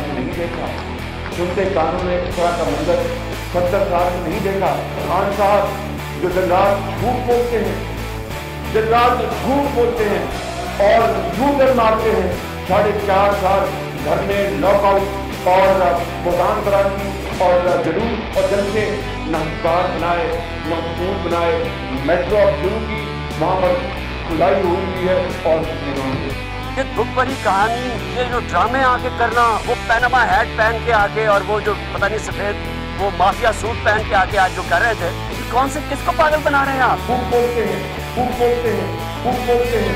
में नहीं देखा, सुनते कानों में इस तरह का मंजर 70 साल में नहीं देखा। खान साहब जो दिन रात झूठ बोलते हैं, दिन रात झूठ बोलते हैं और झूठ मारते हैं, 4.5 साल घर में लॉकआउट और बगान कराची और जुलूस और जलसे न अस्पताल बनाए न स्कूल बनाए, मेट्रो अब शुरू की, वहाँ पर खुदाई हुई है और ये दुख भरी कहानी, ये जो ड्रामे आके करना, वो पैनामा हैट पहन के आके और वो जो पता नहीं सफेद वो माफिया सूट पहन के आके आज जो कर रहे थे, कौन से किसको पागल बना रहे हैं आप? खूब बोलते हैं, खूब बोलते हैं, खूब बोलते हैं।